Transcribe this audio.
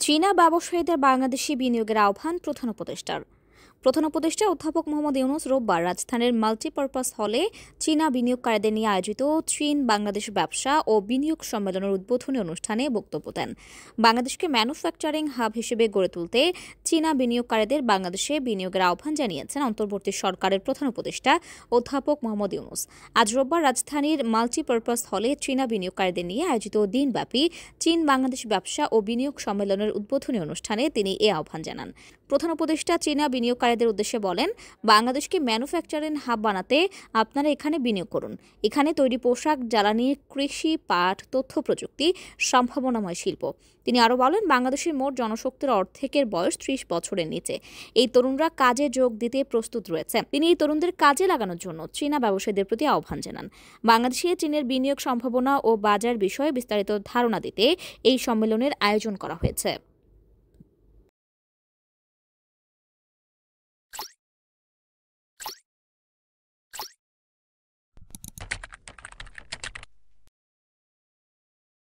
চীনা ব্যবসায়ীদের বাংলাদেশি বিনিয়োগের আহ্বান প্রধান উপদেষ্টা অধ্যাপক মোহাম্মদ ইউনূস রোববার রাজধানীর মাল্টিপারপাস হলে চীনা বিনিয়োগকারীদের নিয়ে আয়োজিত চীন বাংলাদেশ ব্যবসা ও বিনিয়োগ সম্মেলনের উদ্বোধনী অনুষ্ঠানে বক্তব্য দেন। বাংলাদেশকে ম্যানুফ্যাকচারিং হাব হিসেবে গড়ে তুলতে চীনা বিনিয়োগকারীদের বাংলাদেশে বিনিয়োগের আহ্বান জানিয়েছেন অন্তর্বর্তী সরকারের প্রধান উপদেষ্টা অধ্যাপক মোহাম্মদ ইউনূস। আজ রোববার রাজধানীর মাল্টিপারপাস হলে চীনা বিনিয়োগকারীদের নিয়ে আয়োজিত দিনব্যাপী চীন বাংলাদেশ ব্যবসা ও বিনিয়োগ সম্মেলনের উদ্বোধনী অনুষ্ঠানে তিনি এ আহ্বান জানান। প্রধান উপদেষ্টা চীনা বিনিয়োগকারীদের উদ্দেশ্যে বলেন, বাংলাদেশকে ম্যানুফ্যাকচারিং হাব বানাতে আপনারা এখানে বিনিয়োগ করুন। এখানে তৈরি পোশাক, জ্বালানি, কৃষি, পাট, তথ্য প্রযুক্তি, সম্ভাবনাময় শিল্প। তিনি আরও বলেন, বাংলাদেশের মোট জনশক্তির অর্ধেকের বয়স ৩০ বছরের নিচে। এই তরুণরা কাজে যোগ দিতে প্রস্তুত রয়েছে। তিনি এই তরুণদের কাজে লাগানোর জন্য চীনা ব্যবসায়ীদের প্রতি আহ্বান জানান। বাংলাদেশে চীনের বিনিয়োগ সম্ভাবনা ও বাজার বিষয়ে বিস্তারিত ধারণা দিতে এই সম্মেলনের আয়োজন করা হয়েছে।